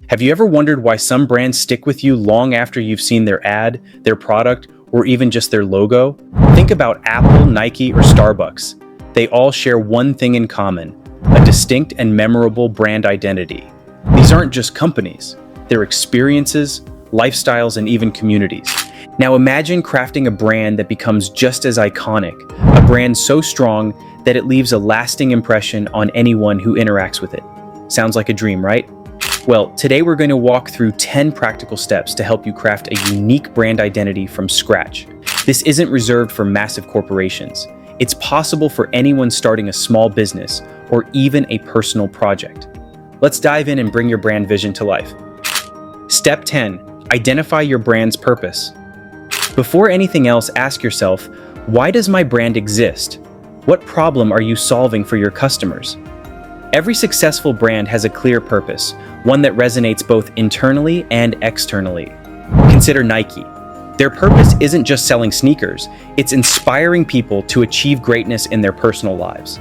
Have you ever wondered why some brands stick with you long after you've seen their ad, their product, or even just their logo? Think about Apple, Nike, or Starbucks. They all share one thing in common: a distinct and memorable brand identity. These aren't just companies, they're experiences, lifestyles, and even communities. Now imagine crafting a brand that becomes just as iconic, a brand so strong that it leaves a lasting impression on anyone who interacts with it. Sounds like a dream, right? Well, today we're going to walk through 10 practical steps to help you craft a unique brand identity from scratch. This isn't reserved for massive corporations. It's possible for anyone starting a small business or even a personal project. Let's dive in and bring your brand vision to life. Step 10. Identify your brand's purpose. Before anything else, ask yourself, why does my brand exist? What problem are you solving for your customers? Every successful brand has a clear purpose, one that resonates both internally and externally. Consider Nike. Their purpose isn't just selling sneakers, it's inspiring people to achieve greatness in their personal lives.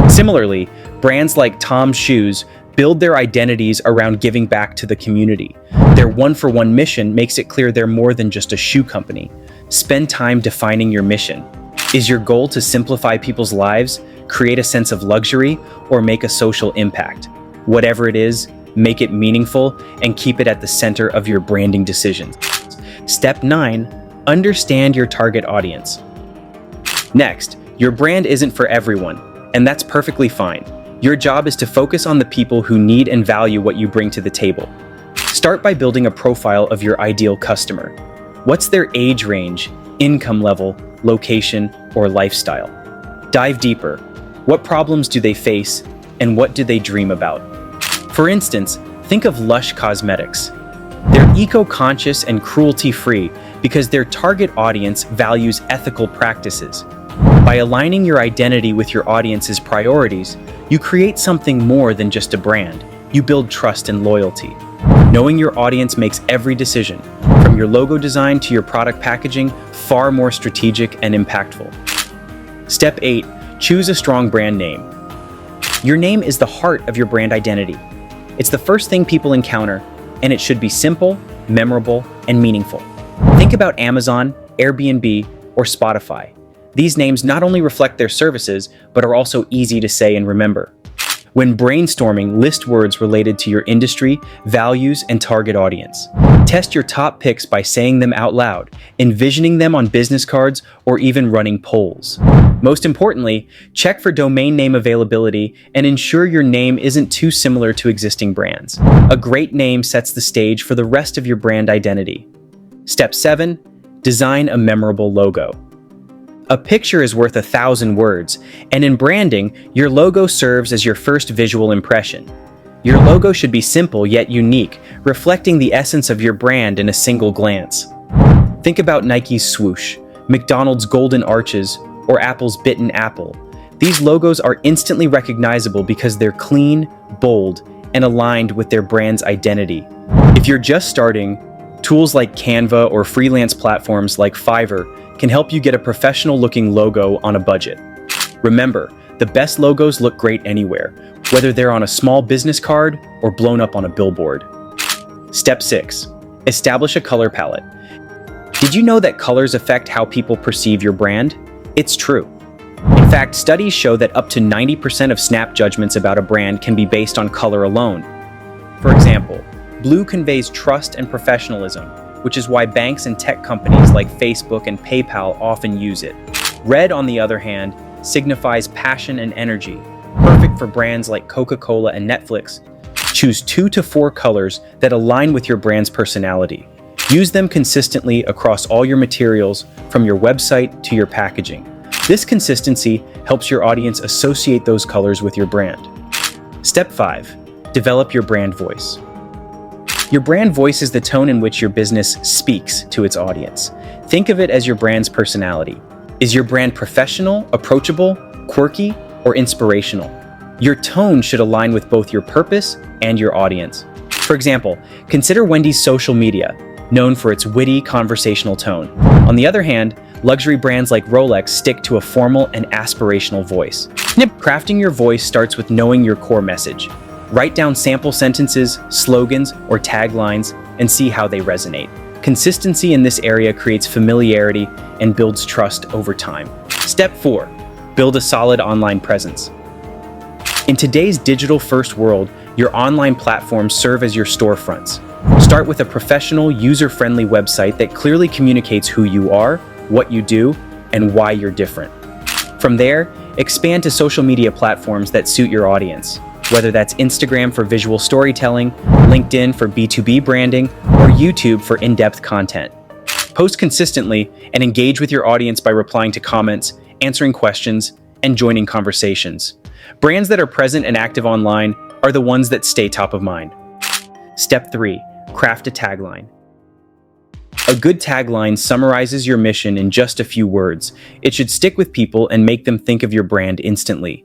Similarly, brands like Tom's Shoes build their identities around giving back to the community. Their one-for-one mission makes it clear they're more than just a shoe company. Spend time defining your mission. Is your goal to simplify people's lives, create a sense of luxury, or make a social impact? Whatever it is, make it meaningful and keep it at the center of your branding decisions. Step 9. Understand your target audience. Next, your brand isn't for everyone, and that's perfectly fine. Your job is to focus on the people who need and value what you bring to the table. Start by building a profile of your ideal customer. What's their age range, income level, location, or lifestyle? Dive deeper. What problems do they face, and what do they dream about? For instance, think of Lush Cosmetics. They're eco-conscious and cruelty-free because their target audience values ethical practices. By aligning your identity with your audience's priorities, you create something more than just a brand. You build trust and loyalty. Knowing your audience makes every decision, from your logo design to your product packaging, far more strategic and impactful. Step 8. Choose a strong brand name. Your name is the heart of your brand identity. It's the first thing people encounter, and it should be simple, memorable, and meaningful. Think about Amazon, Airbnb, or Spotify. These names not only reflect their services, but are also easy to say and remember. When brainstorming, list words related to your industry, values, and target audience. Test your top picks by saying them out loud, envisioning them on business cards, or even running polls. Most importantly, check for domain name availability and ensure your name isn't too similar to existing brands. A great name sets the stage for the rest of your brand identity. Step 7. Design a memorable logo. A picture is worth 1,000 words, and in branding, your logo serves as your first visual impression. Your logo should be simple yet unique, reflecting the essence of your brand in a single glance. Think about Nike's swoosh, McDonald's golden arches, or Apple's bitten apple. These logos are instantly recognizable because they're clean, bold, and aligned with their brand's identity. If you're just starting, tools like Canva or freelance platforms like Fiverr can help you get a professional-looking logo on a budget. Remember, the best logos look great anywhere, whether they're on a small business card or blown up on a billboard. Step 6. Establish a color palette. Did you know that colors affect how people perceive your brand? It's true. In fact, studies show that up to 90% of snap judgments about a brand can be based on color alone. For example, blue conveys trust and professionalism, which is why banks and tech companies like Facebook and PayPal often use it. Red, on the other hand, signifies passion and energy, perfect for brands like Coca-Cola and Netflix. Choose 2 to 4 colors that align with your brand's personality. Use them consistently across all your materials, from your website to your packaging. This consistency helps your audience associate those colors with your brand. Step 5. Develop your brand voice. Your brand voice is the tone in which your business speaks to its audience. Think of it as your brand's personality. Is your brand professional, approachable, quirky, or inspirational? Your tone should align with both your purpose and your audience. For example, consider Wendy's social media, known for its witty, conversational tone. On the other hand, luxury brands like Rolex stick to a formal and aspirational voice. Crafting your voice starts with knowing your core message. Write down sample sentences, slogans, or taglines and see how they resonate. Consistency in this area creates familiarity and builds trust over time. Step 4. Build a solid online presence. In today's digital-first world, your online platforms serve as your storefronts. Start with a professional, user-friendly website that clearly communicates who you are, what you do, and why you're different. From there, expand to social media platforms that suit your audience, whether that's Instagram for visual storytelling, LinkedIn for B2B branding, or YouTube for in-depth content. Post consistently and engage with your audience by replying to comments, answering questions, and joining conversations. Brands that are present and active online are the ones that stay top of mind. Step 3. Craft a tagline. A good tagline summarizes your mission in just a few words. It should stick with people and make them think of your brand instantly.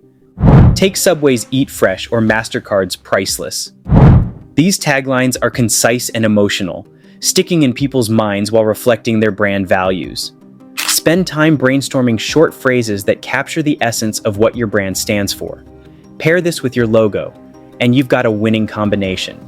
Take Subway's Eat Fresh or MasterCard's Priceless. These taglines are concise and emotional, sticking in people's minds while reflecting their brand values. Spend time brainstorming short phrases that capture the essence of what your brand stands for. Pair this with your logo, and you've got a winning combination.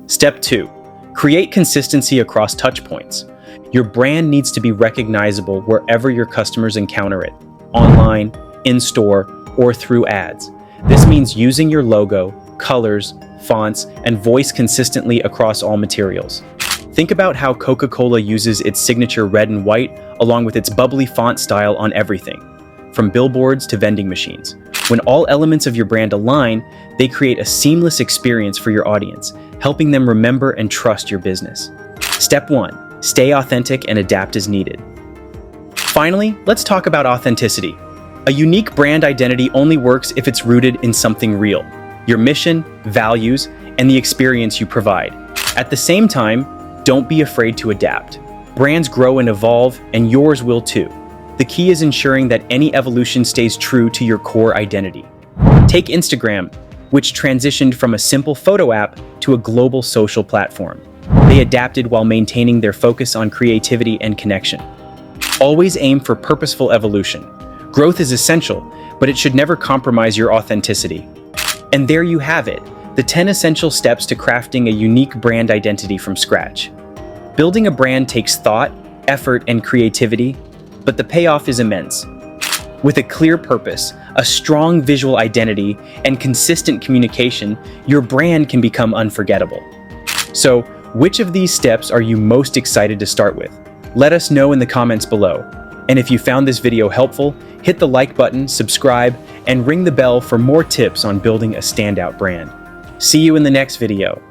Step 2. Create consistency across touchpoints. Your brand needs to be recognizable wherever your customers encounter it, online, in-store, or through ads. This means using your logo, colors, fonts, and voice consistently across all materials. Think about how Coca-Cola uses its signature red and white along with its bubbly font style on everything, from billboards to vending machines. When all elements of your brand align, they create a seamless experience for your audience, helping them remember and trust your business. Step 1. Stay authentic and adapt as needed. Finally, let's talk about authenticity. A unique brand identity only works if it's rooted in something real: your mission, values, and the experience you provide. At the same time, don't be afraid to adapt. Brands grow and evolve, and yours will too. The key is ensuring that any evolution stays true to your core identity. Take Instagram, which transitioned from a simple photo app to a global social platform. They adapted while maintaining their focus on creativity and connection. Always aim for purposeful evolution. Growth is essential, but it should never compromise your authenticity. And there you have it, the 10 essential steps to crafting a unique brand identity from scratch. Building a brand takes thought, effort, and creativity, but the payoff is immense. With a clear purpose, a strong visual identity, and consistent communication, your brand can become unforgettable. So, which of these steps are you most excited to start with? Let us know in the comments below. And if you found this video helpful, hit the like button, subscribe, and ring the bell for more tips on building a standout brand. See you in the next video.